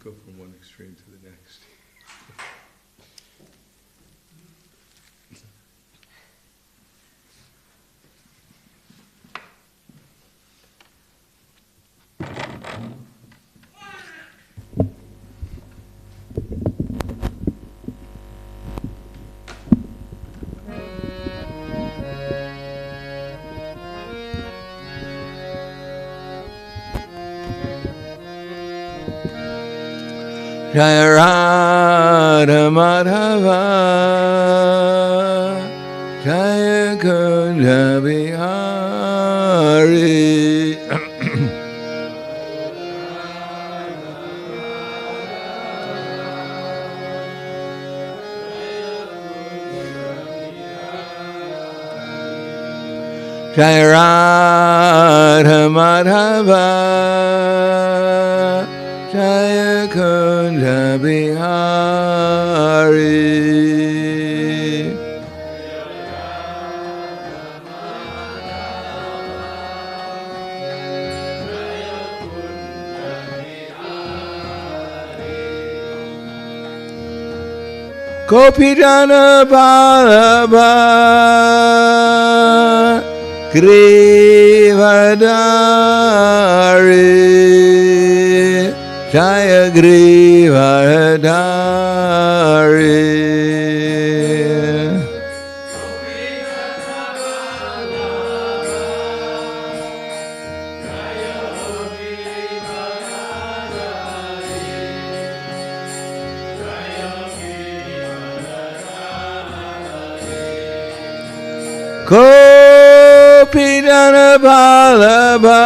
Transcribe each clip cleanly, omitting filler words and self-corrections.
Go from one extreme to the next. Jaya Radha Madhava Jaya Kunja Bihari Jaya Radha Madhava Jaya Kunja Bihari Gopijana Ballabha Grivadari Jaya Grivadari Gopijana Ballabha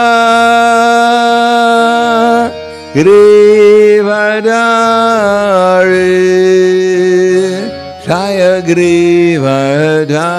Grivadari Jaya Grivadari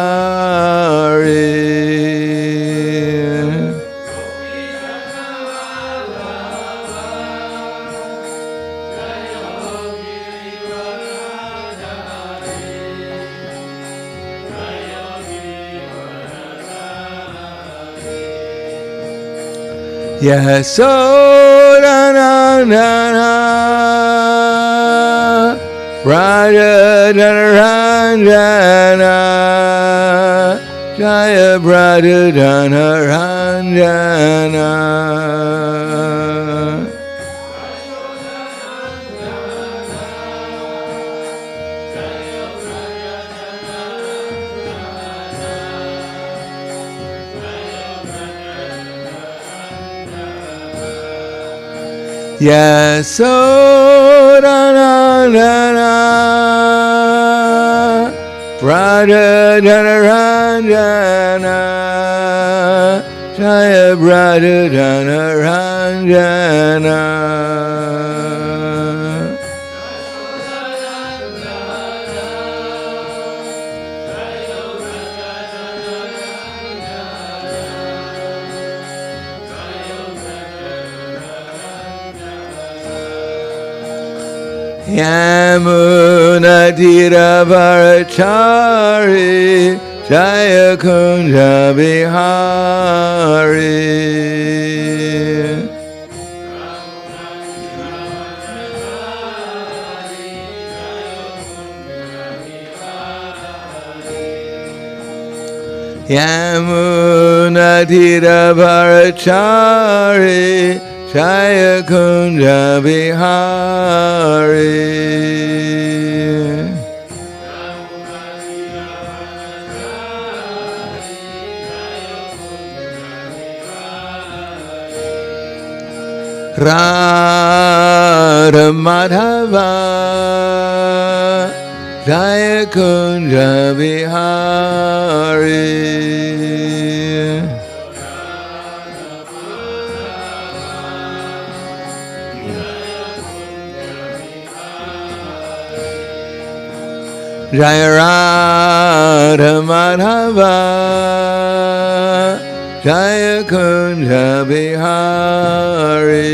Yasodanandana Raja Janaranjana Jaya Raja Janaranjana Yasodanandana Raja Janaranjana Jaya Raja Janaranjana Yamuna Tira Varachari Jaya Kunja Bihari Yamuna Tira Varachari Jaya Kunja Bihari Radha Madhava Jaya Kunja Bihari Jaya Radha Madhava Jaya Kunja Bihari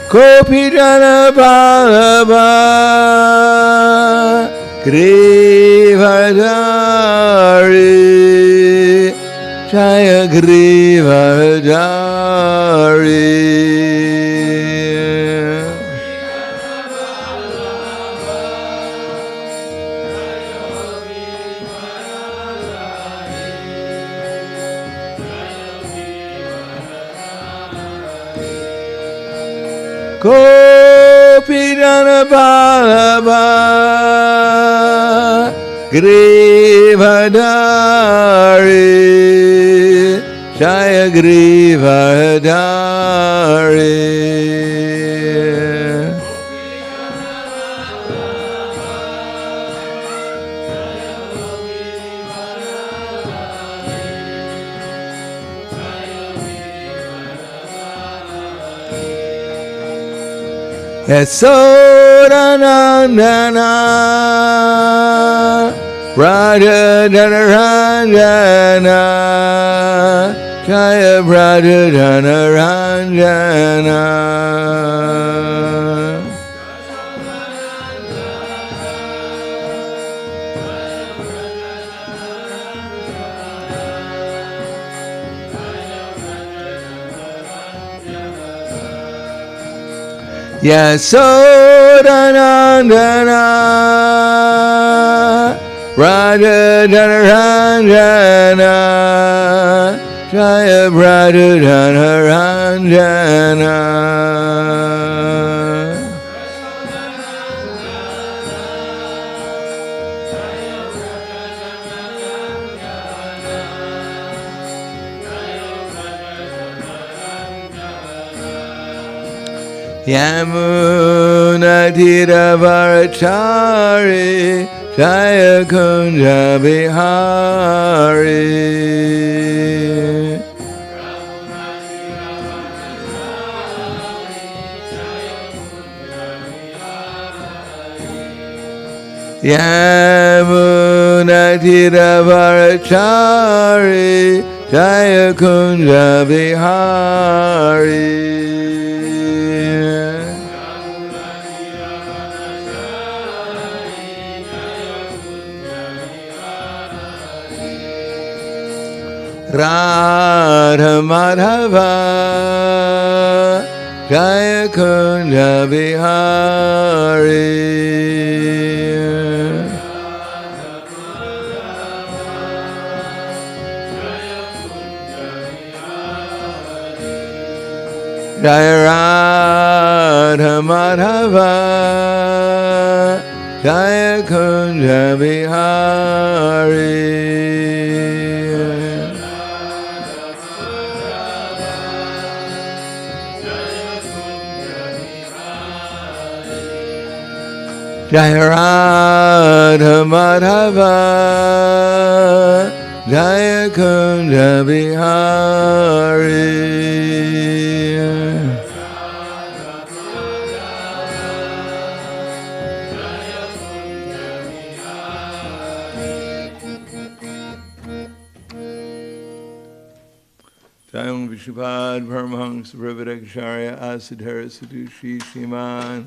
Kopi Jana Ballabha Grivadari Jaya Grivadari. Kopi Jana Ballabha Grivadari Jaya Grivadari. Yasodanandana Raja Janaranjana Jaya Raja Janaranjana. Yasodanandana Raja Janaranjana Jaya Raja Janaranjana. Yamuna Tiravarachari Jaya Kunja Bihari. Yamuna Tiravarachari Jaya Kunja Bihari. Radha Madhava Jaya Kunja Bihari. Jaya Radha Madhava Jaya Kunja Bihari. Jaya Radha Madhava Jaya Kunja Bihari. Jayam Vishupad Paramahansa Prabhadakacharya Asadhara Sadushi Shiman.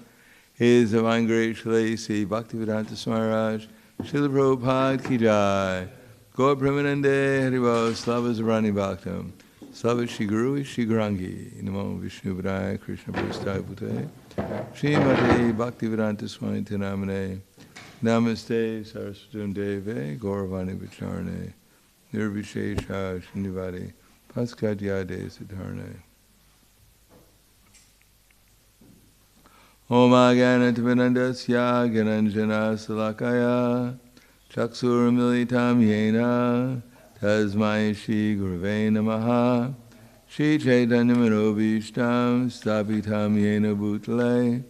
His Divine Grace Shalasi Bhaktivedanta Smaraj Srila Prabhupada Ki Jai. Gaur Premanande Haribol Slava Zarani Bhaktam Slava Shri Guru Shri Gurangi Namo Vishnu Vadaya Krishna Prasthaya Bhute Srimati Bhaktivedanta Swami Tinamane Namaste Saraswatam Deve Gauravani Vicharane Nirvishesha Shinivadi Paskadyade Siddharne. Om Agyanativinandasya Gyananjana Salakaya Chaksur Militam Yena Tasmai Shri Gurave Namaha Shri Chaitanya Manobhishtam Stapitam Yena Bhutale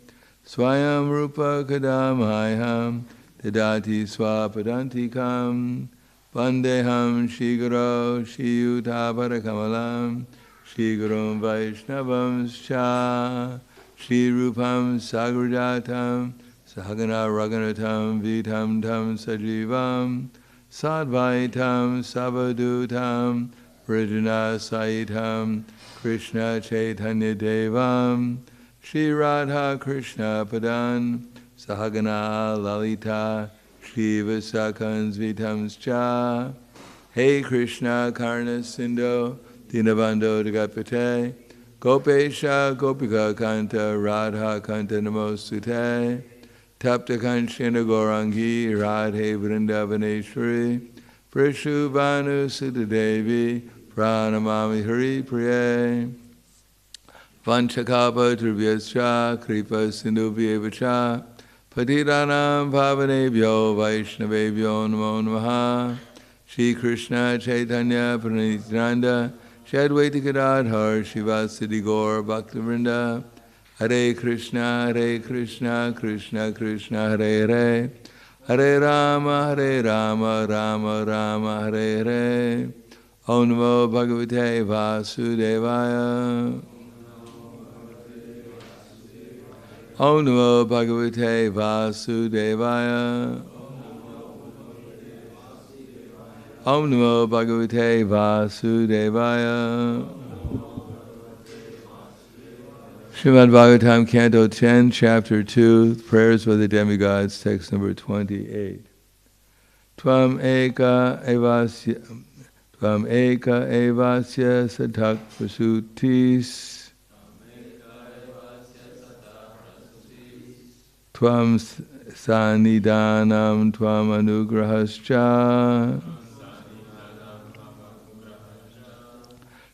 Swayam Rupa Kadamahayam Dadati Swapadantikam Vandeham Shri Guru Shri Yutabara Kamalam Shri Gurum Vaishnavam Scha Shri Rupam Sagrajatam Sahagana Raganatam Vitam Tam Sajivam Sadvaitam Savadutam Vrijana Saitam Krishna Chaitanya Devam Shri Radha Krishna Padan Sahagana Lalita Shri Visakans Vitamscha Hey Krishna Karna Sindho Dinabando Dagapate Gopesha Gopika Kanta Radha Kanta Namostute Tapta Kanshina Gaurangi Radhe Vrindavaneshwari Prishubhanu Sutadevi Pranamami Hari Priye Vanchakapa Tribhyascha Kripa Sindhubhyevacha Patiranam Pavanebhyo Vaishnavebhyo Namo Namaha Shri Krishna Chaitanya Pranityananda Shri Advaita Gadadhar Shivasati Gaur Bhaktivinoda Hare Krishna Krishna Krishna Hare Hare Hare Rama Rama Rama Hare Hare Om Namo Bhagavate Vasudevaya Om Namo Bhagavate Vasudevaya Om Namo Bhagavate Vasudevaya. Srimad Bhagavatam, Canto 10, Chapter 2, Prayers for the Demigods, text number 28. Tvam eka evasya satak prasutis Tvam sanidanam tvam anugrahascha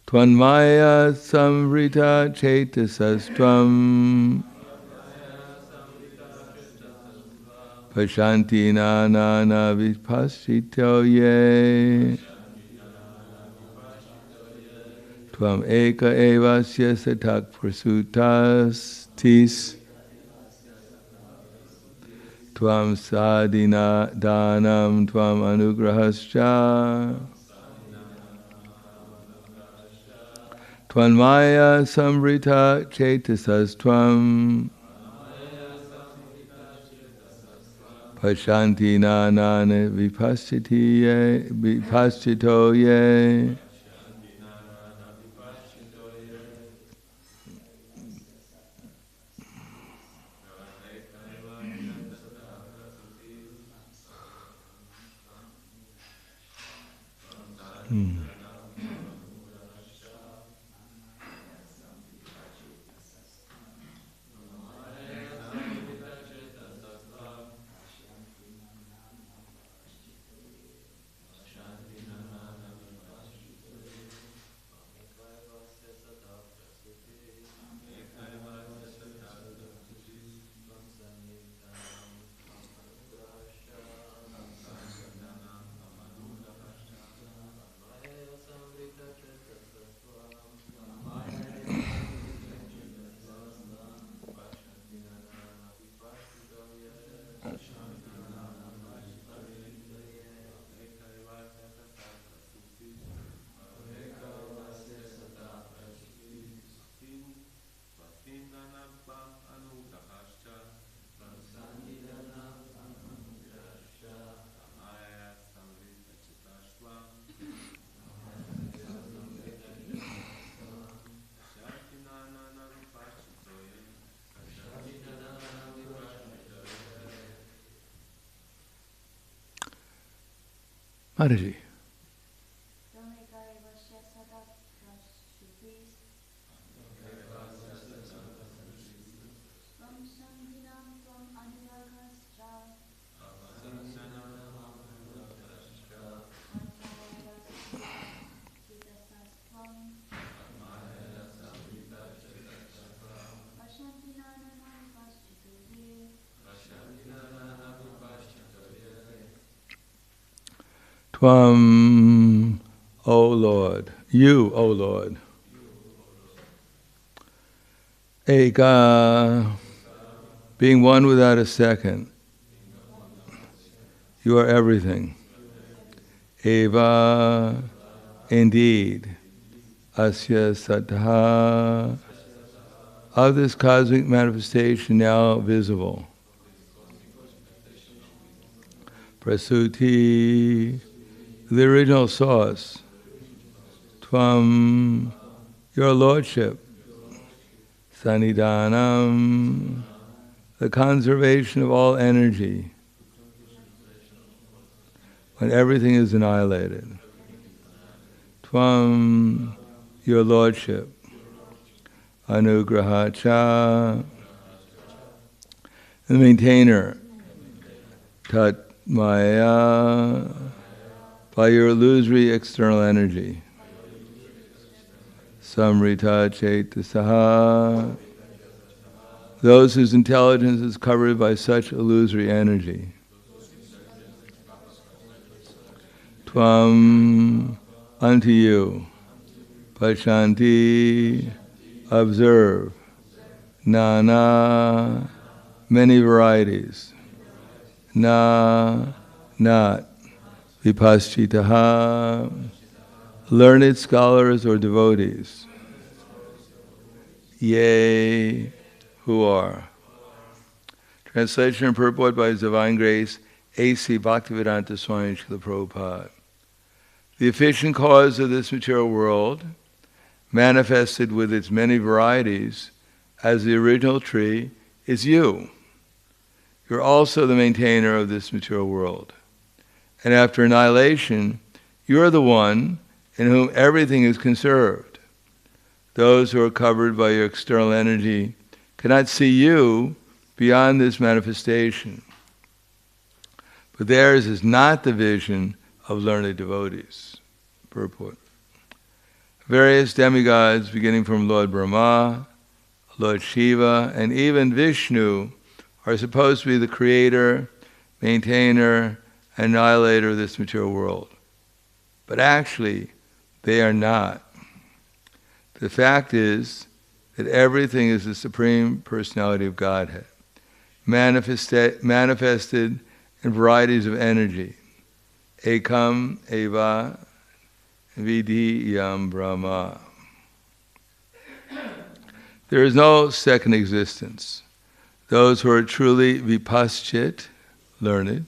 Tvanmaya samvrita chetasastvam Pashanti nana vipassito ye Tvam eka evasya satak prasutas tis Tvam sadina danam tvam anugrahascha Tvanmaya samvrita chetasastvam Pashanti nana vipassito ye Mataji. Tvam, O Lord, you, O Lord, Eka, being one without a second, you are everything. Eva, indeed, Asya Satha, of this cosmic manifestation now visible. Prasuti, the original source. Tvam, your lordship. Sanidhanam, the conservation of all energy, when everything is annihilated. Tvam, your lordship. Anugrahacha, the maintainer. Tat maya, by your illusory external energy. Samrita chetasaha, those whose intelligence is covered by such illusory energy. Tvam, unto you. Pashanti, observe. Nana, many varieties. Na, not. Vipaschitaha, learned scholars or devotees. Yea, who are. Translation and purport by His Divine Grace, A.C. Bhaktivedanta Swami Srila Prabhupada. The efficient cause of this material world, manifested with its many varieties as the original tree, is you. You're also the maintainer of this material world. And after annihilation, you are the one in whom everything is conserved. Those who are covered by your external energy cannot see you beyond this manifestation. But theirs is not the vision of learned devotees. Purport. Various demigods, beginning from Lord Brahma, Lord Shiva, and even Vishnu, are supposed to be the creator, maintainer, and annihilator of this material world. But actually, they are not. The fact is that everything is the Supreme Personality of Godhead, manifested in varieties of energy. Ekam eva vidiyam brahma. There is no second existence. Those who are truly vipaschit, learned,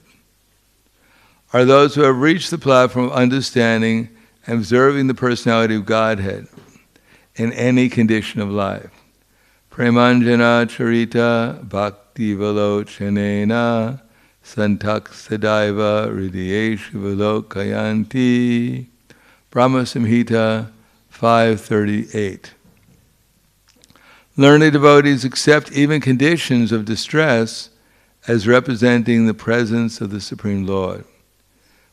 are those who have reached the platform of understanding and observing the personality of Godhead in any condition of life. Premanjana charita bhakti valochanena santak sadaiva hridiyeshu valokayanti. Brahma Samhita 5:38. Learned devotees accept even conditions of distress as representing the presence of the Supreme Lord.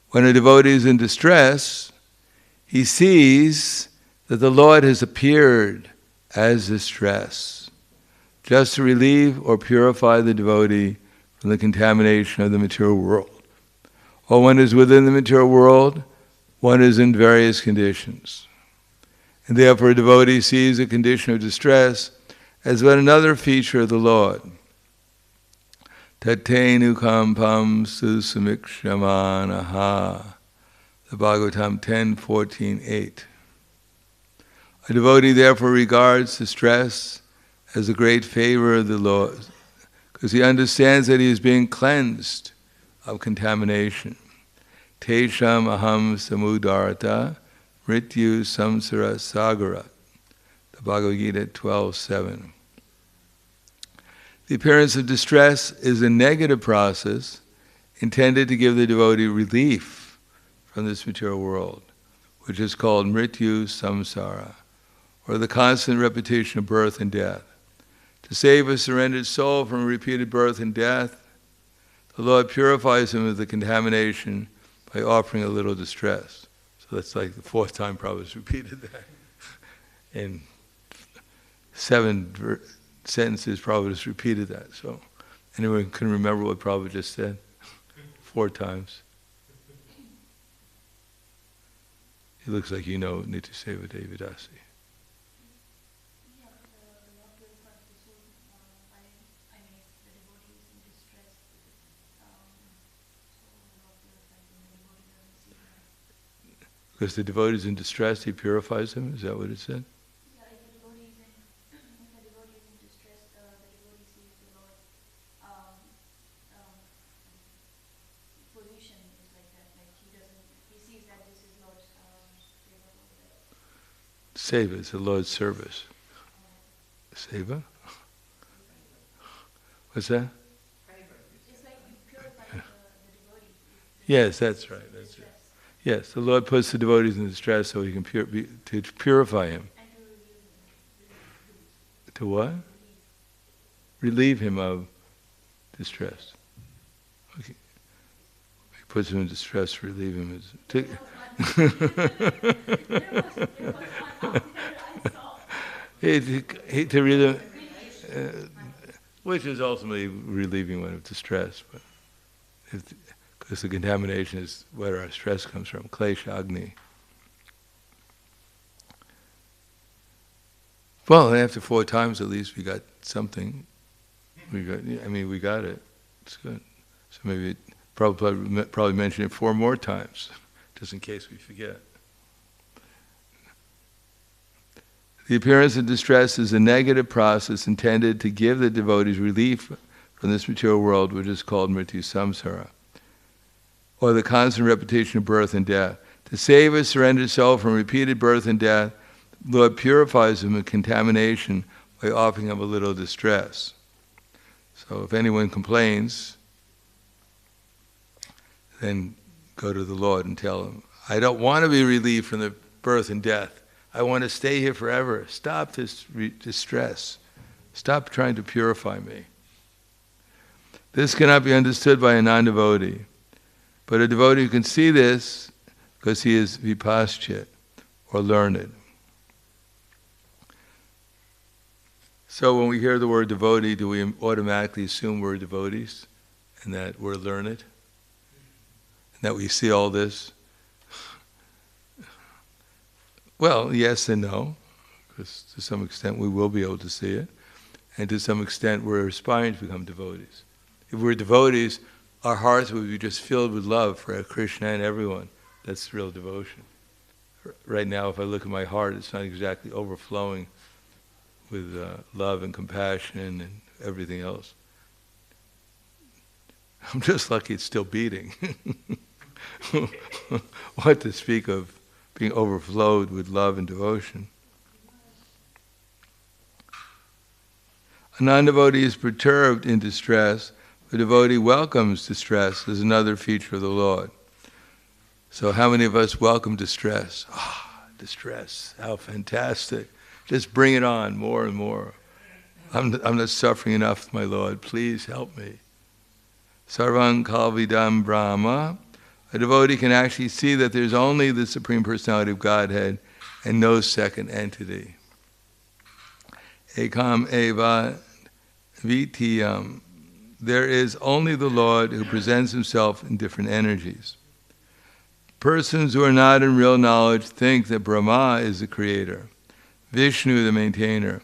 When a devotee is in distress, he sees that the Lord has appeared as distress, just to relieve or purify the devotee from the contamination of the material world. While one is within the material world, one is in various conditions. And therefore a devotee sees a condition of distress as but another feature of the Lord. Tatenu kampam susamikshramanaha. The Bhagavatam 10:14-8. A devotee therefore regards distress as a great favor of the Lord, because he understands that he is being cleansed of contamination. Tesham aham samudarta mrityu samsara sagara. The Bhagavad Gita 12:7. The appearance of distress is a negative process intended to give the devotee relief from this material world, which is called mrityu samsara, or the constant repetition of birth and death. To save a surrendered soul from repeated birth and death, the Lord purifies him of the contamination by offering a little distress. So that's like the fourth time Prabhupada's repeated that. In 7 sentences, Prabhupada just repeated that. So anyone can remember what Prabhupada just said? 4 times. It looks like you know Nityaseva Devidasi. Because the devotee is in distress, he purifies him. Is that what it said? Yeah, if the devotee is in distress, the devotee sees the Lord position is like that. Like he sees that this is Lord's seva. Seva is the Lord's service. Seva? What's that? It's like you purify the devotee. Yes, that's right. That's it. Yes, the Lord puts the devotees in distress so He can to purify him. And to relieve To what? Relieve him of distress. Okay. He puts him in distress, relieve him. To relieve, which is ultimately relieving one of distress, but because the contamination is where our stress comes from, klesha agni. Well, after 4 times at least we got something. We got it. It's good. So maybe probably mention it 4 more times, just in case we forget. The appearance of distress is a negative process intended to give the devotees relief from this material world, which is called mrityu samsara, or the constant repetition of birth and death. To save a surrendered soul from repeated birth and death, the Lord purifies him of contamination by offering him a little distress. So if anyone complains, then go to the Lord and tell him, I don't want to be relieved from the birth and death. I want to stay here forever. Stop this distress. Stop trying to purify me. This cannot be understood by a non-devotee. But a devotee who can see this, because he is vipaschit, or learned. So when we hear the word devotee, do we automatically assume we're devotees? And that we're learned? And that we see all this? Well, yes and no, because to some extent we will be able to see it, and to some extent we're aspiring to become devotees. If we're devotees, our hearts would be just filled with love for Krishna and everyone. That's real devotion. Right now, if I look at my heart, it's not exactly overflowing with love and compassion and everything else. I'm just lucky it's still beating. What to speak of being overflowed with love and devotion. A non-devotee is perturbed in distress. A devotee welcomes distress as another feature of the Lord. So how many of us welcome distress? Distress, how fantastic. Just bring it on more and more. I'm not suffering enough, my Lord. Please help me. Sarvang kalvidam brahma. A devotee can actually see that there's only the Supreme Personality of Godhead and no second entity. Ekam eva vitiyam. There is only the Lord who presents himself in different energies. Persons who are not in real knowledge think that Brahma is the creator, Vishnu the maintainer,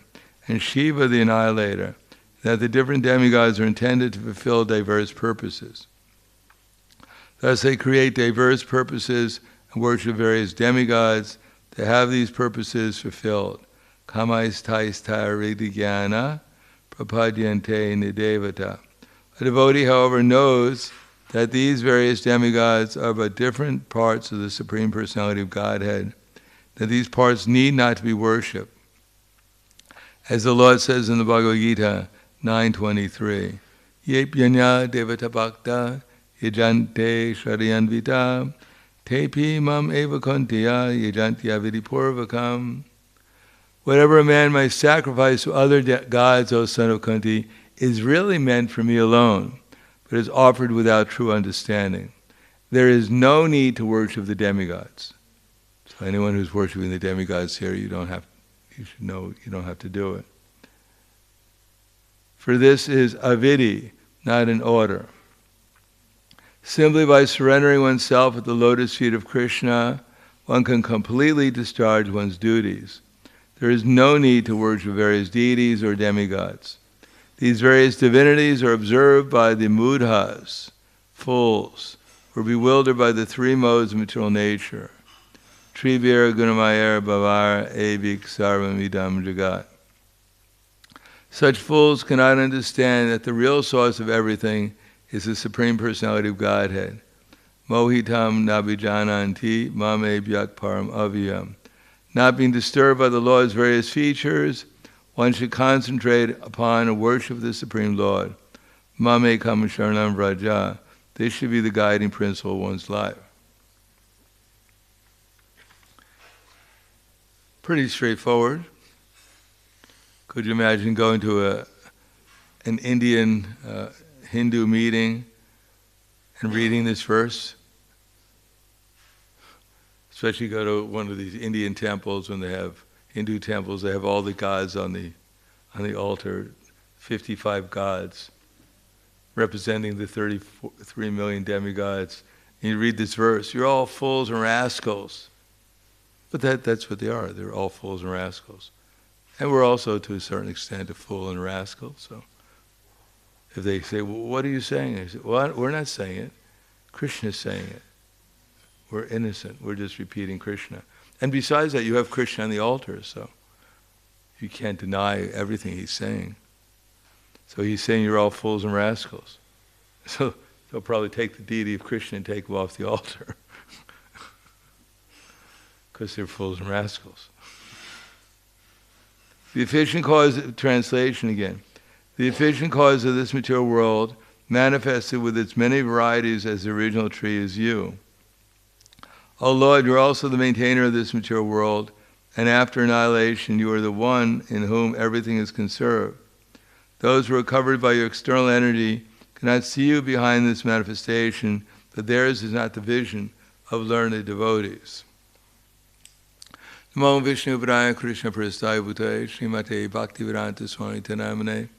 and Shiva the annihilator, that the different demigods are intended to fulfill diverse purposes. Thus they create diverse purposes and worship various demigods to have these purposes fulfilled. Kamaistaistaridigyana prapadyante nidevata. A devotee, however, knows that these various demigods are but different parts of the Supreme Personality of Godhead, that these parts need not to be worshipped. As the Lord says in the Bhagavad Gita 9:23, Yepyanya devata bhakta yajante shariyanvita tepi mam eva kontiya yajantya vidipurvakam. Whatever a man might sacrifice to other gods, O son of Kunti, is really meant for me alone, but is offered without true understanding. There is no need to worship the demigods. So anyone who's worshiping the demigods here, you should know you don't have to do it. For this is avidhi, not an order. Simply by surrendering oneself at the lotus feet of Krishna, one can completely discharge one's duties. There is no need to worship various deities or demigods. These various divinities are observed by the mudhas, fools, who are bewildered by the 3 modes of material nature. Trivir gunamayar bhavar evik sarvam idam jagat. Such fools cannot understand that the real source of everything is the Supreme Personality of Godhead. Mohitam nabijananti mame bhyak param avyam. Not being disturbed by the Lord's various features, one should concentrate upon a worship of the Supreme Lord. Mame Kama Sharanam Vraja. This should be the guiding principle of one's life. Pretty straightforward. Could you imagine going to an Indian Hindu meeting and reading this verse? Especially go to one of these Indian temples when they have Hindu temples, they have all the gods on the altar, 55 gods, representing the 33 million demigods. And you read this verse, you're all fools and rascals. But that's what they are, they're all fools and rascals. And we're also, to a certain extent, a fool and a rascal. So if they say, well, what are you saying? I say, well, we're not saying it. Krishna's saying it. We're innocent. We're just repeating Krishna. And besides that, you have Krishna on the altar, so you can't deny everything he's saying. So he's saying you're all fools and rascals. So they'll probably take the deity of Krishna and take him off the altar. Because they're fools and rascals. The efficient cause, translation again. The efficient cause of this material world, manifested with its many varieties as the original tree, is you. O Lord, you are also the maintainer of this material world, and after annihilation you are the one in whom everything is conserved. Those who are covered by your external energy cannot see you behind this manifestation, but theirs is not the vision of learned devotees. Namo Vishnu Padaya Krishna Prasthaya Bhutaya Srimate Bhakti-vedanta Swami Tanamane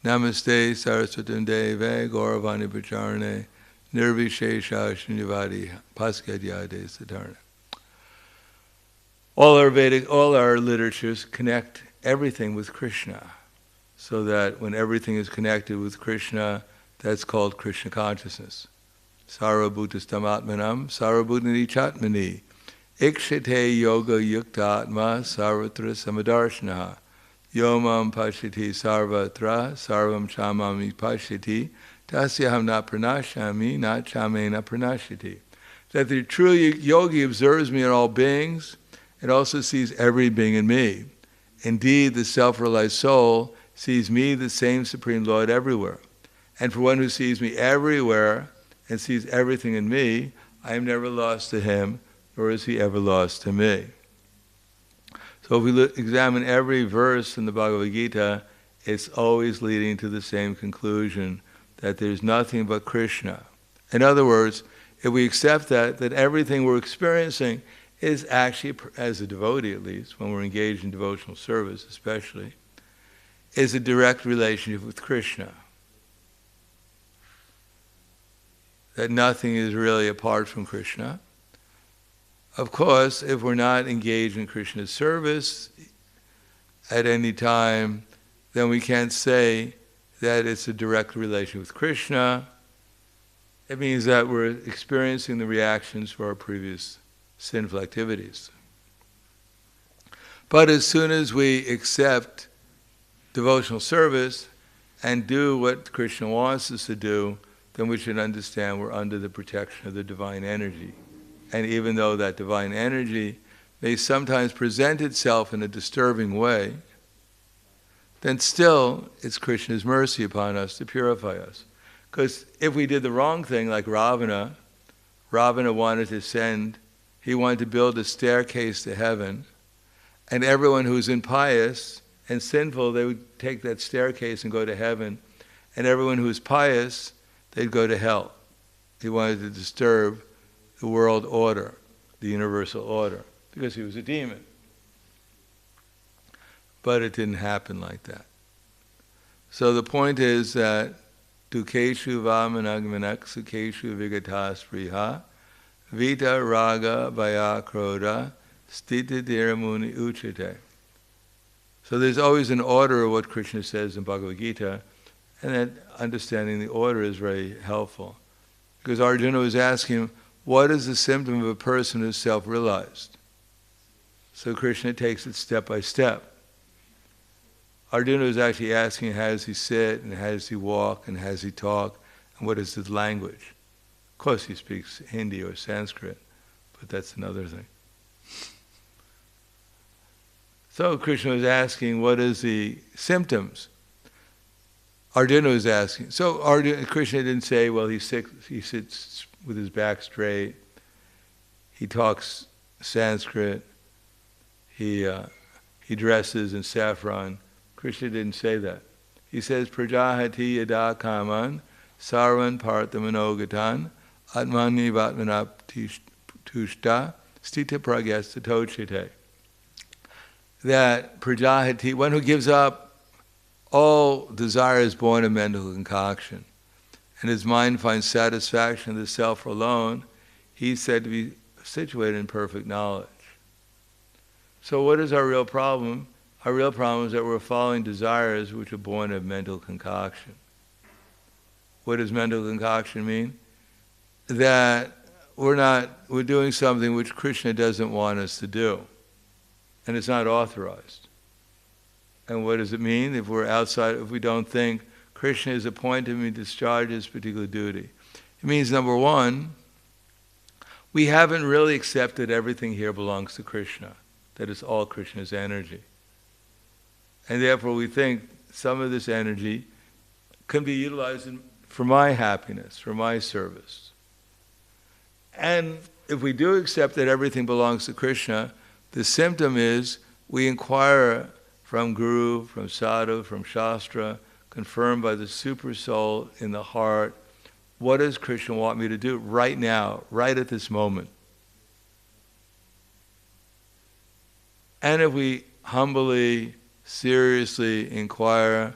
Namaste Saraswatam Deve Gauravani Pacharane Nirvishesha Shunyavadi Paskadyade Sadarna. All our literatures connect everything with Krishna, so that when everything is connected with Krishna, that's called Krishna consciousness. Sarvabhutastam Sarvabhutani Chatmani Ikshate Yoga Yuktatma Sarvatra Samadarshanaha Yomam Pashyati Sarvatra Sarvam Chamami Pashyati Tasyaham na pranashami na chamena pranashyati. That the true yogi observes me in all beings and also sees every being in me. Indeed, the self-realized soul sees me, the same Supreme Lord, everywhere. And for one who sees me everywhere and sees everything in me, I am never lost to him, nor is he ever lost to me. So if we examine every verse in the Bhagavad Gita, it's always leading to the same conclusion, that there's nothing but Krishna. In other words, if we accept that everything we're experiencing is actually, as a devotee at least, when we're engaged in devotional service especially, is a direct relationship with Krishna. That nothing is really apart from Krishna. Of course, if we're not engaged in Krishna's service at any time, then we can't say that it's a direct relation with Krishna. It means that we're experiencing the reactions for our previous sinful activities. But as soon as we accept devotional service and do what Krishna wants us to do, then we should understand we're under the protection of the divine energy. And even though that divine energy may sometimes present itself in a disturbing way, then still it's Krishna's mercy upon us to purify us. Because if we did the wrong thing, like Ravana wanted to build a staircase to heaven, and everyone who's impious and sinful, they would take that staircase and go to heaven, and everyone who's pious, they'd go to hell. He wanted to disturb the world order, the universal order, because he was a demon. But it didn't happen like that. So the point is that Dukeshu vamanagmanak sukeshu vigatas priha vita raga vaya kroda stita dhiramuni uchate. So there's always an order of what Krishna says in Bhagavad Gita, and that understanding the order is very helpful. Because Arjuna was asking him, what is the symptom of a person who's self-realized? So Krishna takes it step by step. Arjuna was actually asking, how does he sit, and how does he walk, and how does he talk, and what is his language? Of course he speaks Hindi or Sanskrit, but that's another thing. So Krishna was asking, what is the symptoms? Arjuna was asking. So Krishna didn't say, well, he's sick, he sits with his back straight, he talks Sanskrit, he dresses in saffron. Krishna didn't say that. He says, Prajahati yada kaman sarvan parthamanogatan atmani vatmanap tushta stita pragyasta tochite. That Prajahati, one who gives up all desires born of mental concoction, and his mind finds satisfaction in the self alone, he's said to be situated in perfect knowledge. So what is our real problem? Our real problem is that we're following desires which are born of mental concoction. What does mental concoction mean? That we're doing something which Krishna doesn't want us to do, and it's not authorized. And what does it mean? If we don't think Krishna is appointed me to discharge this particular duty. It means, number one, we haven't really accepted everything here belongs to Krishna, that it's all Krishna's energy. And therefore we think some of this energy can be utilized for my happiness, for my service. And if we do accept that everything belongs to Krishna, the symptom is we inquire from Guru, from Sadhu, from Shastra, confirmed by the super soul in the heart, what does Krishna want me to do right now, right at this moment? And if we humbly, seriously inquire,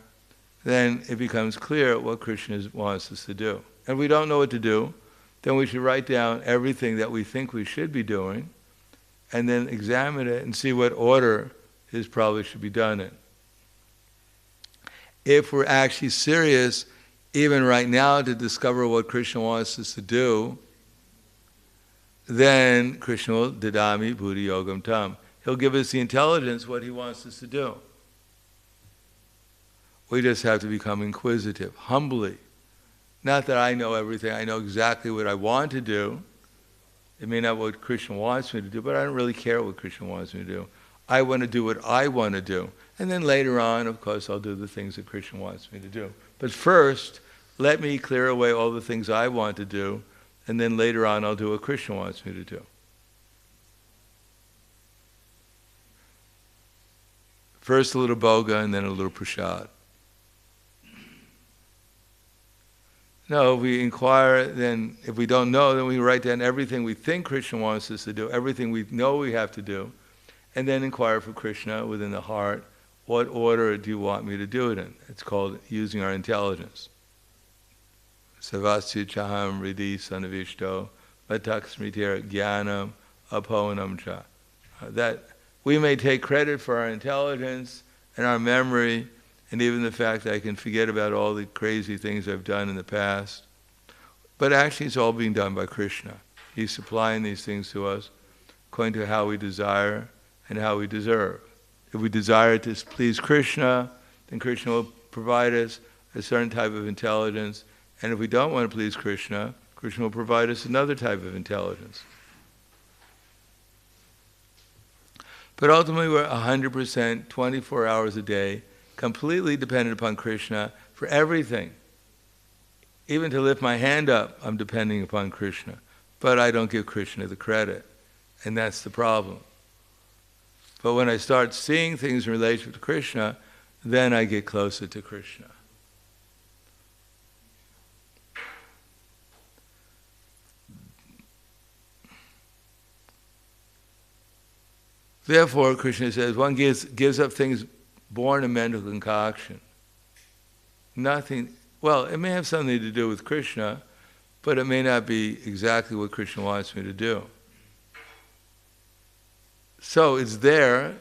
then it becomes clear what Krishna wants us to do. And if we don't know what to do, then we should write down everything that we think we should be doing, and then examine it and see what order this probably should be done in. If we're actually serious, even right now, to discover what Krishna wants us to do, then Krishna will didami buddhi yogam tam. He'll give us the intelligence what he wants us to do. We just have to become inquisitive, humbly. Not that I know everything, I know exactly what I want to do. It may not be what Krishna wants me to do, but I don't really care what Krishna wants me to do. I want to do what I want to do. And then later on, of course, I'll do the things that Krishna wants me to do. But first, let me clear away all the things I want to do, and then later on I'll do what Krishna wants me to do. First a little bhoga, and then a little prasad. No, if we inquire, then if we don't know, then we write down everything we think Krishna wants us to do, everything we know we have to do, and then inquire for Krishna within the heart, what order do you want me to do it in? It's called using our intelligence. Savasya chaham ridi sanavishto matak smritira jnanam apohanam cha. That we may take credit for our intelligence and our memory, and even the fact that I can forget about all the crazy things I've done in the past. But actually it's all being done by Krishna. He's supplying these things to us according to how we desire and how we deserve. If we desire to please Krishna, then Krishna will provide us a certain type of intelligence. And if we don't want to please Krishna, Krishna will provide us another type of intelligence. But ultimately we're 100%, 24 hours a day, completely dependent upon Krishna for everything. Even to lift my hand up, I'm depending upon Krishna. But I don't give Krishna the credit. And that's the problem. But when I start seeing things in relation to Krishna, then I get closer to Krishna. Therefore, Krishna says, one gives up things born of mental concoction. Nothing, well, it may have something to do with Krishna, but it may not be exactly what Krishna wants me to do. So it's there,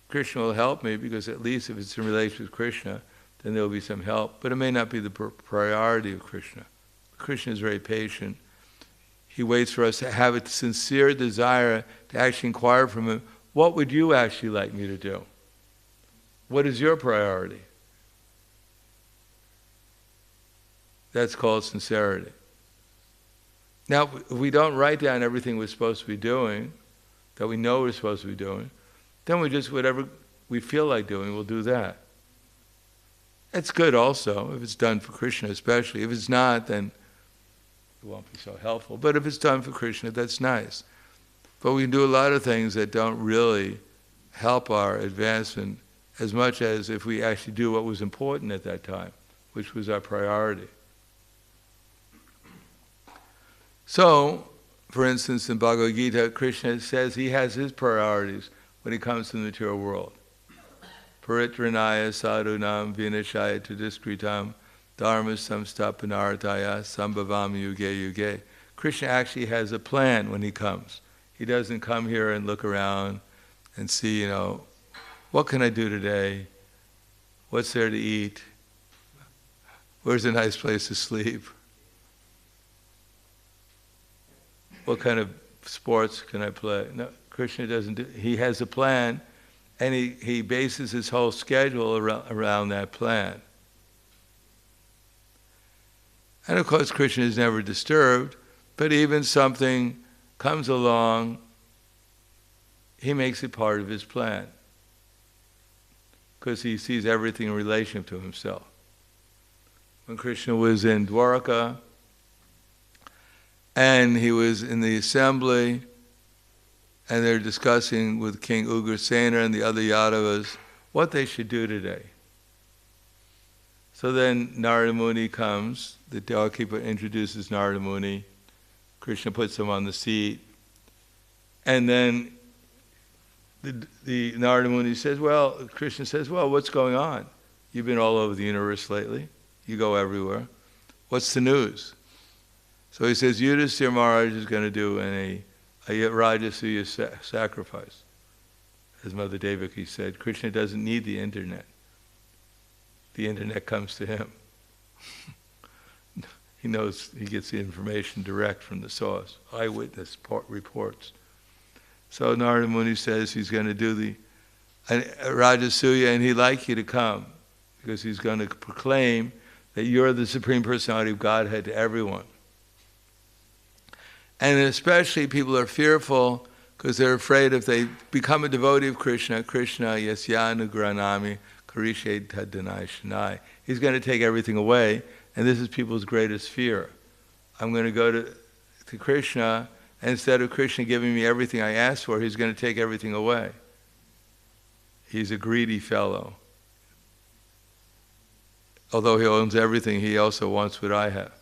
Krishna will help me, because at least if it's in relation with Krishna, then there will be some help. But it may not be the priority of Krishna. Krishna is very patient. He waits for us to have a sincere desire to actually inquire from him, what would you actually like me to do? What is your priority? That's called sincerity. Now, if we don't write down everything we're supposed to be doing, that we know we're supposed to be doing, then we just, whatever we feel like doing, we'll do that. It's good also, if it's done for Krishna especially. If it's not, then it won't be so helpful. But if it's done for Krishna, that's nice. But we can do a lot of things that don't really help our advancement as much as if we actually do what was important at that time, which was our priority. So, for instance, in Bhagavad Gita, Krishna says he has his priorities when he comes to the material world. Paritranaya sadhunam vinashaya tudiskritam dharma samstapanartaya sambhavam yuge yuge. Krishna actually has a plan when he comes. He doesn't come here and look around and see, what can I do today? What's there to eat? Where's a nice place to sleep? What kind of sports can I play? No, Krishna doesn't do. He has a plan, and he bases his whole schedule around that plan. And of course, Krishna is never disturbed, but even something comes along, he makes it part of his plan, because he sees everything in relation to himself. When Krishna was in Dwaraka, and he was in the assembly, and they're discussing with King Ugrasena and the other Yadavas what they should do today. So then Narada Muni comes, the doorkeeper introduces Narada Muni, Krishna puts him on the seat, and then the Narada Muni says, Krishna says, what's going on? You've been all over the universe lately. You go everywhere. What's the news? So he says, Yudhisthira Maharaj is going to do a Rajasuya sacrifice. As Mother Devaki said, Krishna doesn't need the internet. The internet comes to him. He knows, he gets the information direct from the source, eyewitness reports. So Narada Muni says he's going to do the Rajasuya, and he'd like you to come, because he's going to proclaim that you're the Supreme Personality of Godhead to everyone. And especially people are fearful because they're afraid if they become a devotee of Krishna, Krishna yasyanu karishe tadanai shanai. He's going to take everything away, and this is people's greatest fear. I'm going to go to Krishna, and instead of Krishna giving me everything I asked for, he's going to take everything away. He's a greedy fellow. Although he owns everything, he also wants what I have.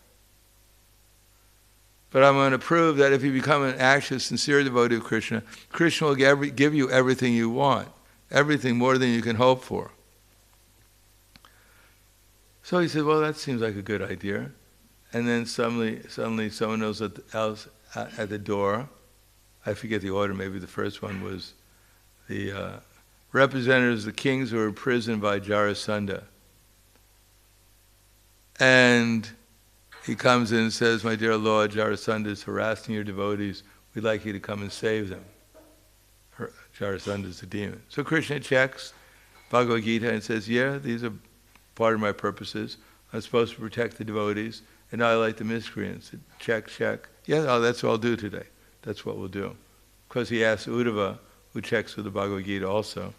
But I'm going to prove that if you become an actual, sincere devotee of Krishna, Krishna will give you everything you want, everything more than you can hope for. So he said, that seems like a good idea. And then suddenly someone else at the door, I forget the order, maybe the first one was the representatives of the kings who were imprisoned by Jarasandha. And he comes in and says, my dear Lord, Jarasandha is harassing your devotees. We'd like you to come and save them. Jarasandha is a demon. So Krishna checks Bhagavad Gita and says, these are part of my purposes. I'm supposed to protect the devotees, annihilate the miscreants. Check. That's what I'll do today. That's what we'll do. Because he asks Uddhava, who checks with the Bhagavad Gita also,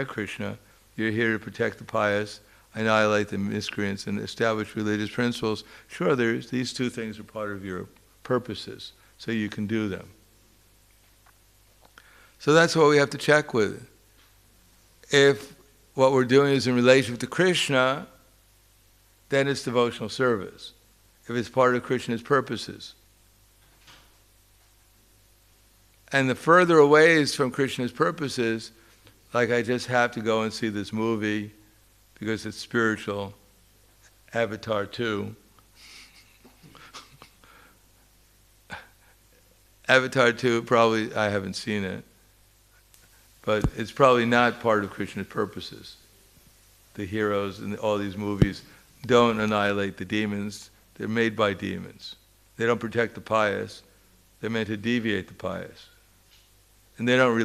Krishna, you're here to protect the pious, annihilate the miscreants, and establish religious principles. Sure, these two things are part of your purposes, so you can do them. So that's what we have to check with. If what we're doing is in relation to Krishna, then it's devotional service. If it's part of Krishna's purposes. And the further away is from Krishna's purposes, like I just have to go and see this movie because it's spiritual, Avatar 2. Avatar 2, probably, I haven't seen it, but it's probably not part of Krishna's purposes. The heroes in all these movies don't annihilate the demons. They're made by demons. They don't protect the pious. They're meant to deviate the pious. And they don't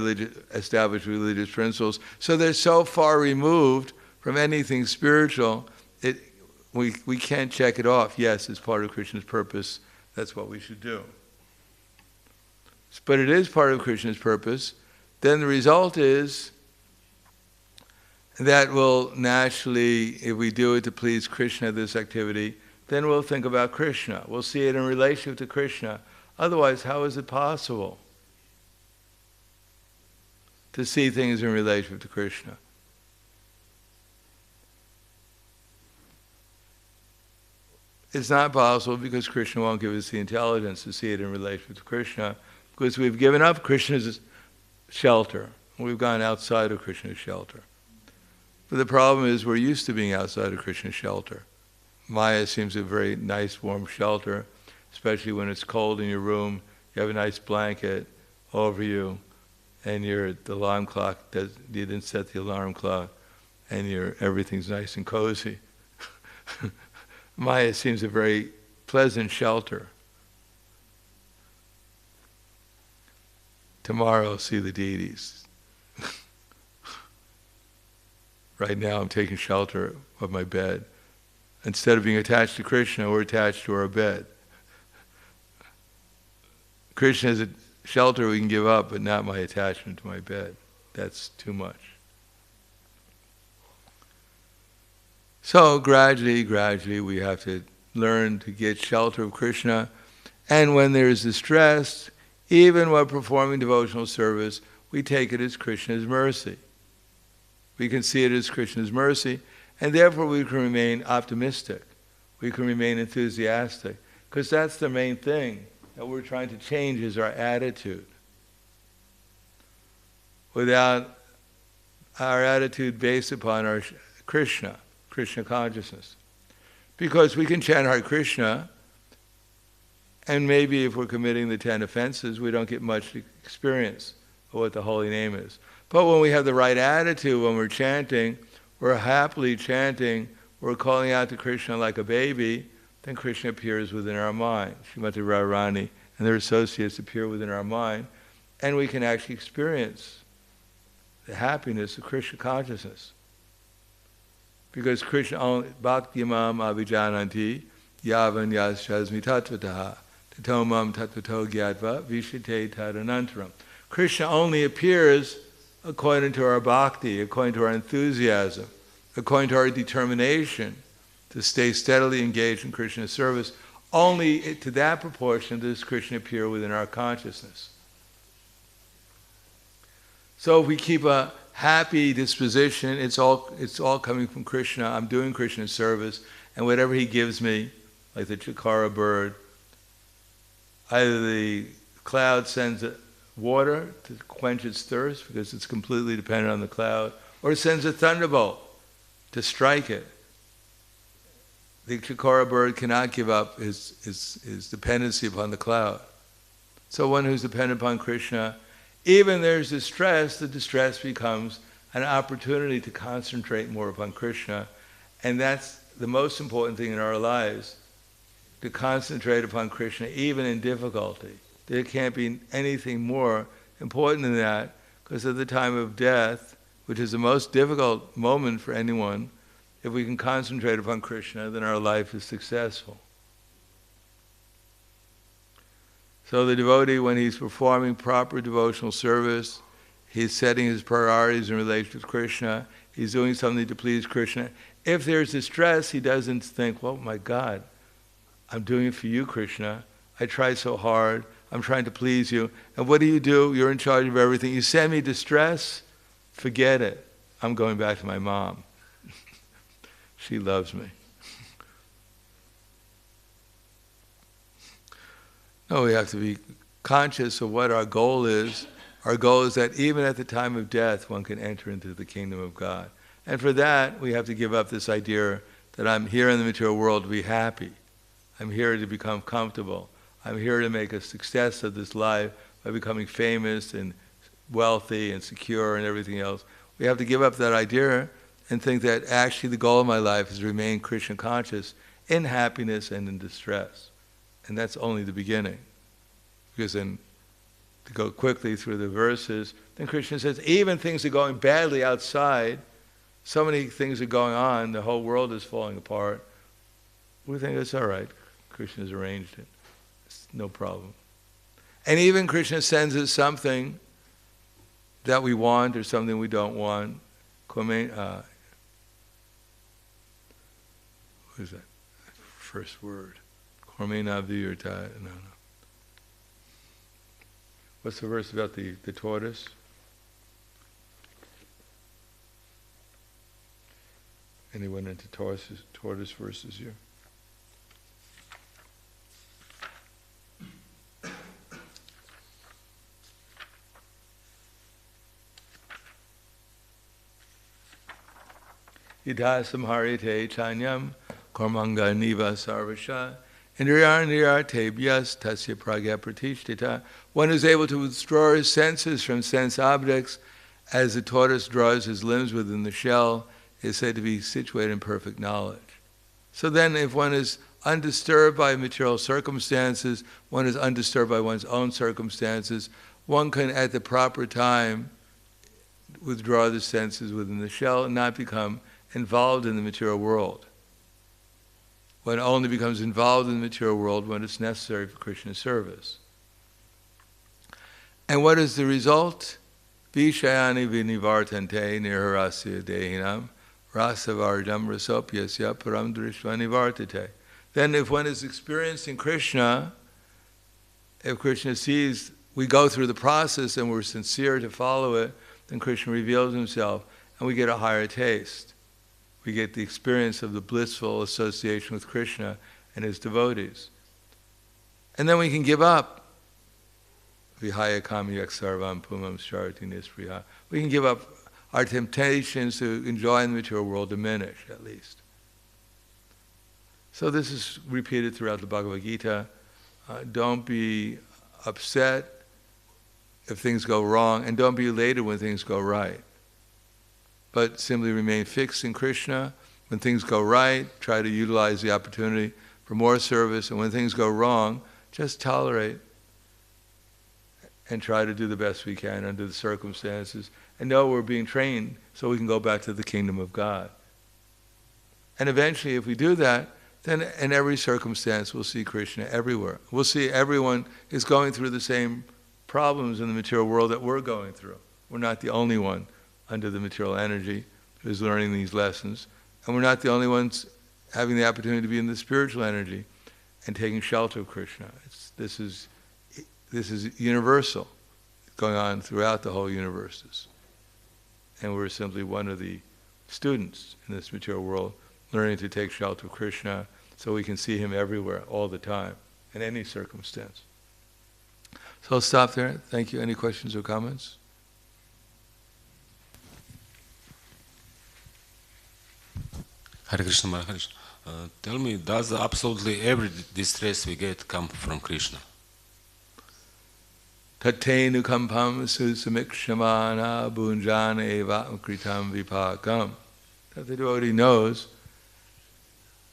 establish religious principles. So they're so far removed from anything spiritual, we can't check it off. Yes, it's part of Krishna's purpose. That's what we should do. But it is part of Krishna's purpose. Then the result is that will naturally, if we do it to please Krishna, this activity, then we'll think about Krishna. We'll see it in relationship to Krishna. Otherwise, how is it possible to see things in relationship to Krishna? It's not possible because Krishna won't give us the intelligence to see it in relationship to Krishna, because we've given up Krishna's shelter. We've gone outside of Krishna's shelter. But the problem is we're used to being outside of Krishna's shelter. Maya seems a very nice warm shelter, especially when it's cold in your room. You have a nice blanket over you, and the alarm clock, you didn't set the alarm clock, and everything's nice and cozy. Maya seems a very pleasant shelter. Tomorrow I'll see the deities. Right now I'm taking shelter of my bed. Instead of being attached to Krishna, we're attached to our bed. Krishna is a shelter we can give up, but not my attachment to my bed. That's too much. So gradually, we have to learn to get shelter of Krishna. And when there is distress, even while performing devotional service, we take it as Krishna's mercy. We can see it as Krishna's mercy, and therefore we can remain optimistic. We can remain enthusiastic, because that's the main thing that we're trying to change, is our attitude. Without our attitude based upon our Krishna consciousness. Because we can chant Hare Krishna, and maybe if we're committing the 10 offenses, we don't get much experience of what the holy name is. But when we have the right attitude, when we're chanting, we're happily chanting, we're calling out to Krishna like a baby, then Krishna appears within our mind. Srimati Radharani and their associates appear within our mind, and we can actually experience the happiness of Krishna consciousness. Because Krishna only, bhakti-yamam abhijananti, yavan yasyasmi tattvataha, tatomam tattvato gyatva, vishite tadanantaram. Krishna only appears according to our bhakti, according to our enthusiasm, according to our determination to stay steadily engaged in Krishna's service. Only to that proportion does Krishna appear within our consciousness. So if we keep a happy disposition, it's all coming from Krishna. I'm doing Krishna's service, and whatever he gives me, like the chikara bird, either the cloud sends water to quench its thirst, because it's completely dependent on the cloud, or it sends a thunderbolt to strike it. The chikara bird cannot give up his dependency upon the cloud. So one who's dependent upon Krishna, even there's distress, the distress becomes an opportunity to concentrate more upon Krishna. And that's the most important thing in our lives, to concentrate upon Krishna even in difficulty. There can't be anything more important than that, because at the time of death, which is the most difficult moment for anyone, if we can concentrate upon Krishna, then our life is successful. So the devotee, when he's performing proper devotional service, he's setting his priorities in relation to Krishna, he's doing something to please Krishna. If there's distress, he doesn't think, well, my God, I'm doing it for you, Krishna. I tried so hard. I'm trying to please you. And what do? You're in charge of everything. You send me distress? Forget it. I'm going back to my mom. She loves me. No, we have to be conscious of what our goal is. Our goal is that even at the time of death, one can enter into the kingdom of God. And for that, we have to give up this idea that I'm here in the material world to be happy. I'm here to become comfortable. I'm here to make a success of this life by becoming famous and wealthy and secure and everything else. We have to give up that idea and think that actually the goal of my life is to remain Krishna conscious in happiness and in distress. And that's only the beginning. Because then, to go quickly through the verses, then Krishna says, even things are going badly outside, so many things are going on, the whole world is falling apart. We think it's all right. Krishna's arranged it. It's no problem. And even Krishna sends us something that we want or something we don't want. what is that? First word. Kormena virta. No. What's the verse about the tortoise? Anyone into tortoise verses here? Idhasam harite chanyam karmanga niva sarvasha indriyartebhyas tasya pragya pratishtita. One is able to withdraw his senses from sense objects as the tortoise draws his limbs within the shell, is said to be situated in perfect knowledge. So then if one is undisturbed by material circumstances, one is undisturbed by one's own circumstances, one can at the proper time withdraw the senses within the shell and not become involved in the material world. One only becomes involved in the material world when it's necessary for Krishna's service. And what is the result? Vishayani vinivartante nirharasya dehinam rasavardam rasopyasya param drishva nivartate. Then if one is experiencing Krishna, if Krishna sees we go through the process and we're sincere to follow it, then Krishna reveals himself and we get a higher taste. We get the experience of the blissful association with Krishna and his devotees. And then we can give up. Vihaya kamyak sarvam pumam sharati nispriha. We can give up our temptations to enjoy in the material world, diminish at least. So this is repeated throughout the Bhagavad Gita. Don't be upset if things go wrong, and don't be elated when things go right. But simply remain fixed in Krishna. When things go right, try to utilize the opportunity for more service. And when things go wrong, just tolerate and try to do the best we can under the circumstances. And know we're being trained so we can go back to the kingdom of God. And eventually, if we do that, then in every circumstance we'll see Krishna everywhere. We'll see everyone is going through the same problems in the material world that we're going through. We're not the only one under the material energy who's learning these lessons. And we're not the only ones having the opportunity to be in the spiritual energy and taking shelter of Krishna. This is universal, going on throughout the whole universes. And we're simply one of the students in this material world learning to take shelter of Krishna so we can see him everywhere, all the time, in any circumstance. So I'll stop there. Thank you. Any questions or comments? Hare Krishna Maharaj, tell me, does absolutely every distress we get come from Krishna? Tatenu kampam susamikshamana bunjana eva kritam vipakam. That the devotee knows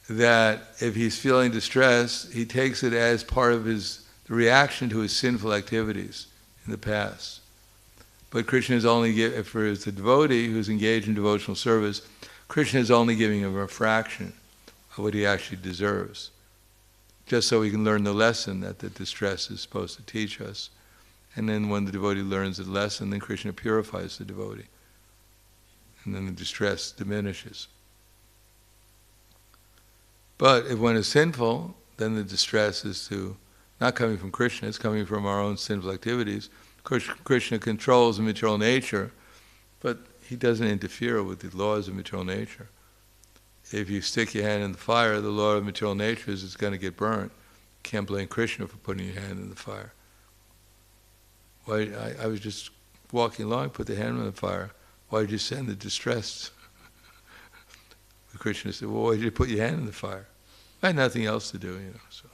that if he's feeling distress, he takes it as part of the reaction to his sinful activities in the past. But Krishna is only for the devotee who's engaged in devotional service, Krishna is only giving him a fraction of what he actually deserves, just so he can learn the lesson that the distress is supposed to teach us. And then when the devotee learns the lesson, then Krishna purifies the devotee. And then the distress diminishes. But if one is sinful, then the distress is not coming from Krishna, it's coming from our own sinful activities. Krishna controls the material nature, but he doesn't interfere with the laws of material nature. If you stick your hand in the fire, the law of material nature is it's going to get burnt. You can't blame Krishna for putting your hand in the fire. Why? I was just walking along, put the hand in the fire. Why did you send the distressed? Krishna said, well, why did you put your hand in the fire? I had nothing else to do, so.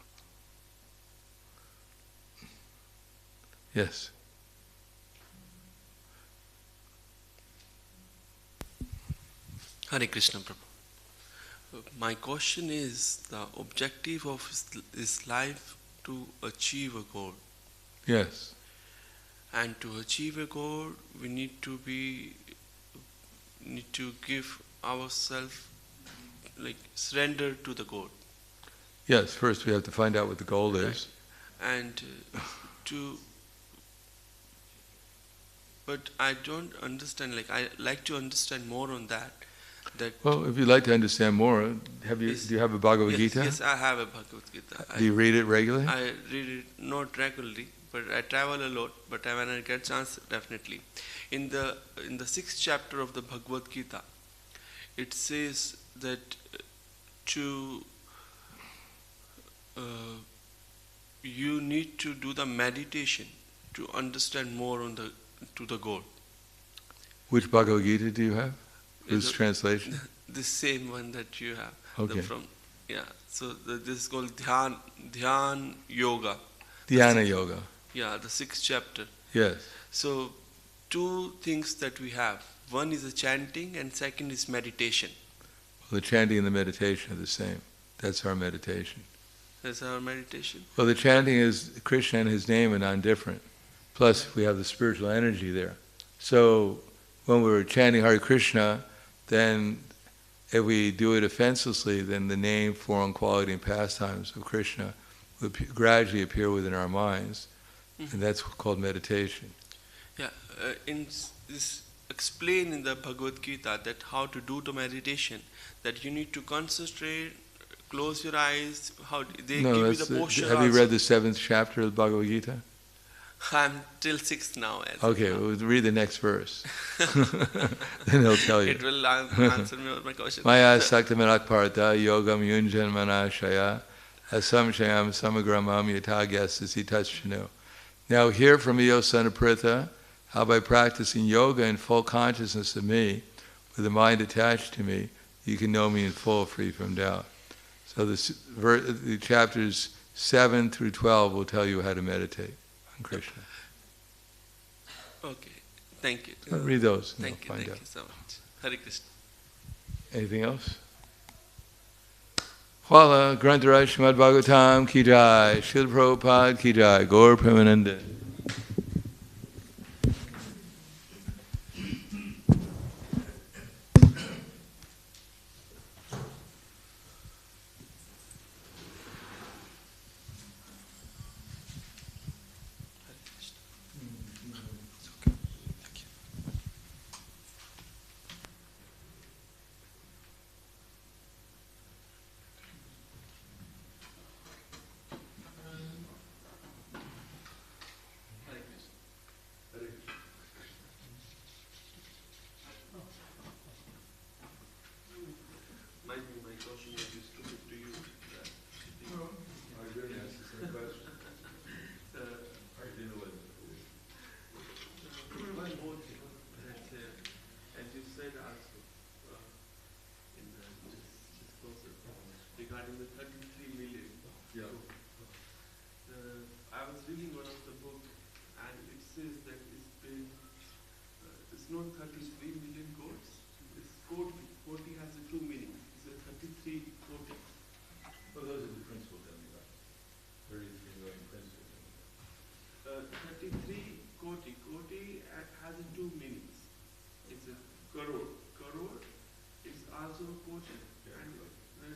Yes. Hare Krishna, Prabhu. My question is, the objective of this life to achieve a goal. Yes. And to achieve a goal, we need to give ourselves, surrender to the goal. Yes, first we have to find out what the goal is. And But I don't understand. Like I like to understand more on that. That Well, if you'd like to understand more, do you have a Bhagavad Gita? Yes, I have a Bhagavad Gita. Do you read it regularly? I read it not regularly, but I travel a lot. But when I get chance, definitely. In the 6th chapter of the Bhagavad Gita, it says that you need to do the meditation to understand more on to the goal. Which Bhagavad Gita do you have? Whose translation? The same one that you have. Okay. So this is called Dhyan Yoga. Dhyana Yoga. Yeah, the 6th chapter. Yes. So 2 things that we have. One is the chanting and second is meditation. Well, the chanting and the meditation are the same. That's our meditation. That's our meditation. Well, the chanting is Krishna and his name are non-different. Plus, we have the spiritual energy there. So, when we're chanting Hare Krishna, then if we do it offenselessly, then the name, form, quality, and pastimes of Krishna will gradually appear within our minds. Mm-hmm. And that's called meditation. Yeah, in this explain in the Bhagavad Gita that how to do the meditation, that you need to concentrate, close your eyes, how they give you the posture. Have you read the 7th chapter of the Bhagavad Gita? I'm till 6th now. Okay, we'll read the next verse. Then he'll tell you. It will answer me all my questions. Maya saktamanat partha yogam yunjan manashaya asam shayam samagramam yatagyasasi tachano. Now hear from me, O son of Pritha, how by practicing yoga in full consciousness of me, with the mind attached to me, you can know me in full, free from doubt. So the chapters 7 through 12 will tell you how to meditate on Krishna. Okay, thank you. Read those. Thank you so much. Hare Krishna. Anything else? Hwala Grantaraj Srimad Bhagavatam Ki Jai, Srila Prabhupada Ki Jai, Gaur Premananda. My question is stupid to you. I didn't ask the same question. I didn't know One more thing, that as you said also in this process regarding the 33 million. Yeah. I was reading one of the book and it says that it's not 33 million goats. It's 40. 40 has 2 meanings. It's a 33 40. Well, those are the principles that we got. 33 million principles. 33 koti. Koti has 2 meanings. It's a crore. Crore is also koti. And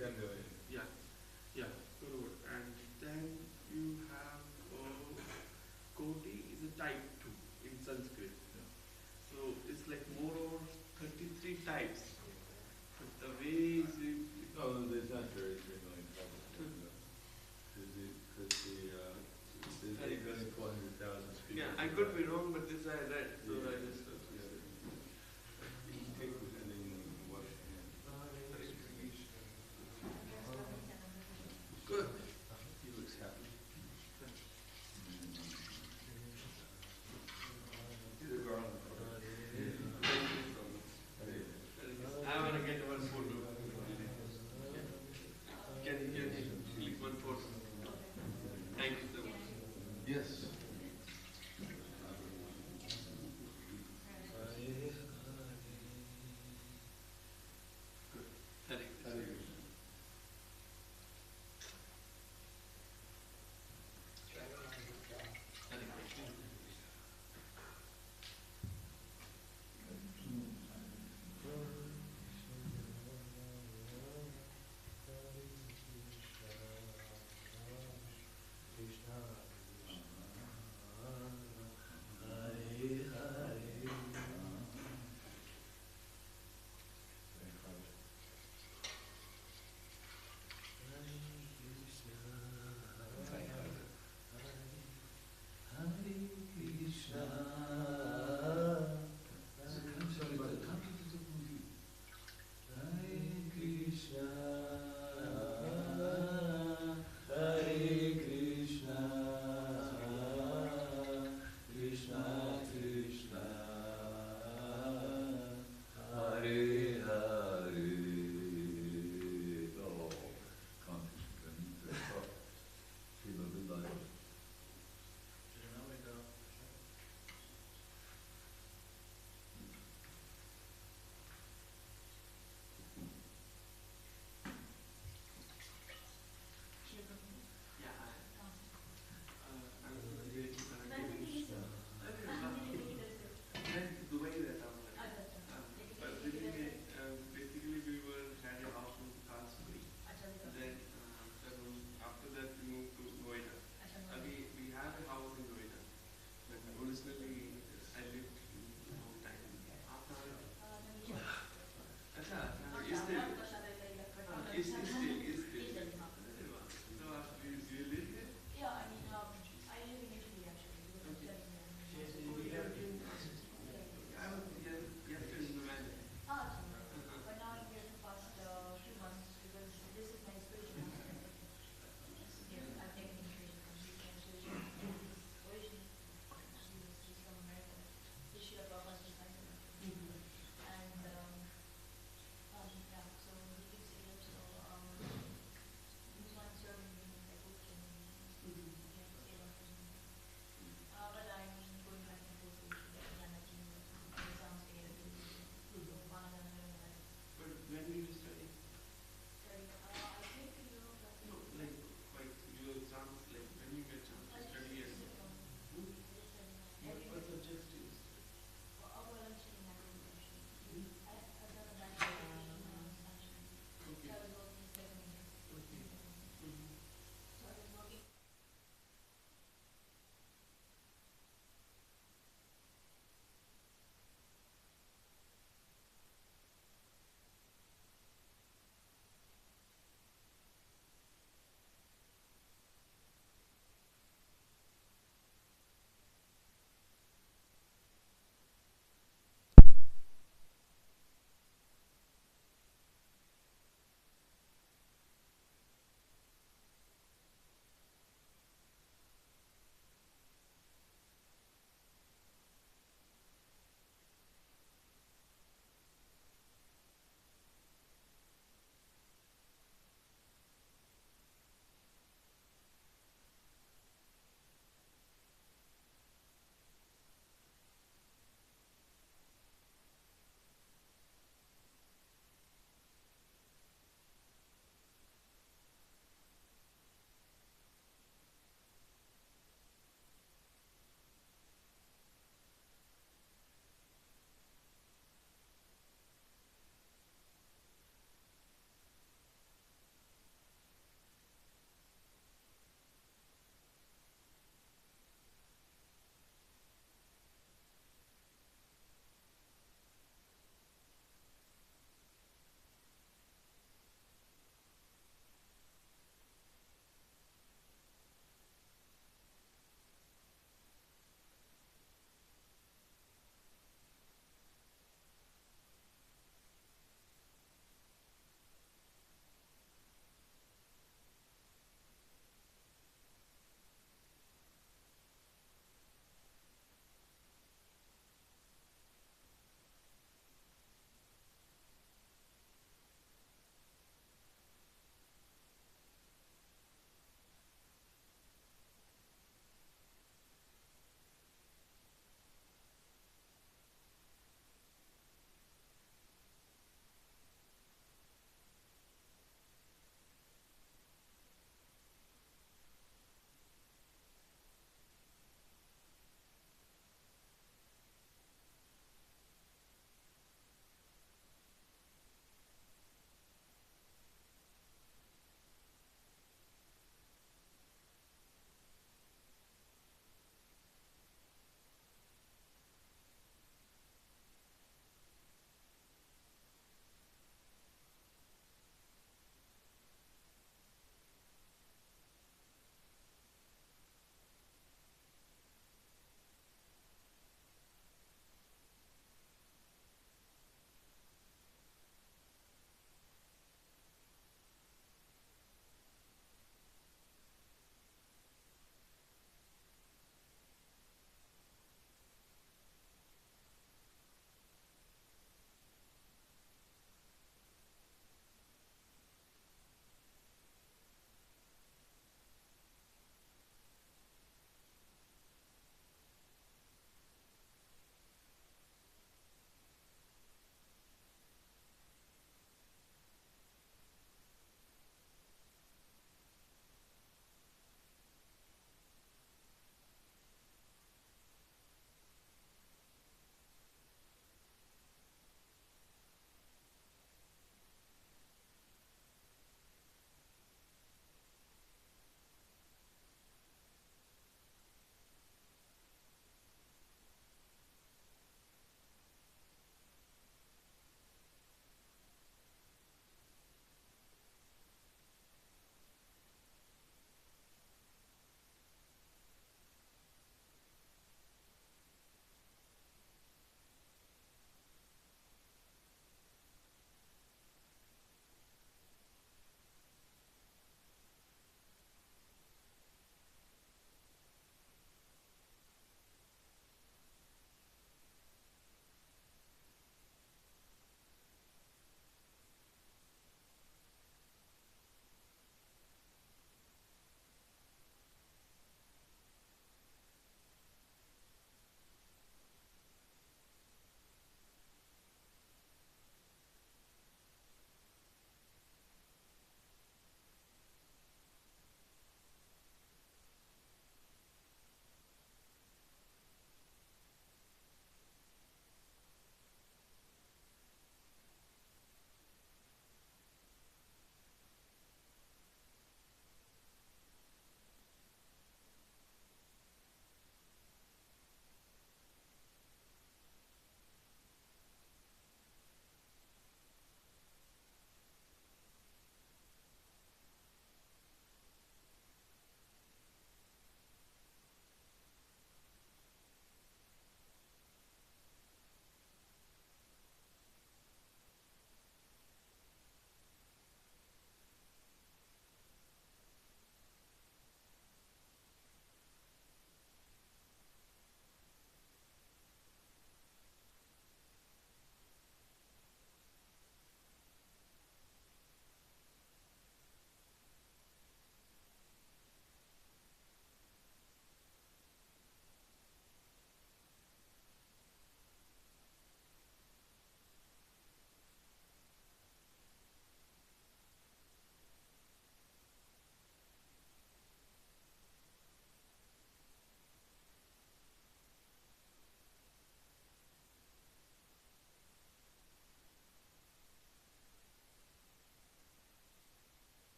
10 million. Yeah, crore. And then you have koti is a type 2 in Sanskrit. Yeah. So it's like more or 33 types. But the way is No, there's not 33 million copies. There's 8,400,000 speakers. yeah, I could be wrong, but this I read. So I just good. He looks happy. He's a garland. I want to get one photo. Can you click one photo? Thank you so much. Yes.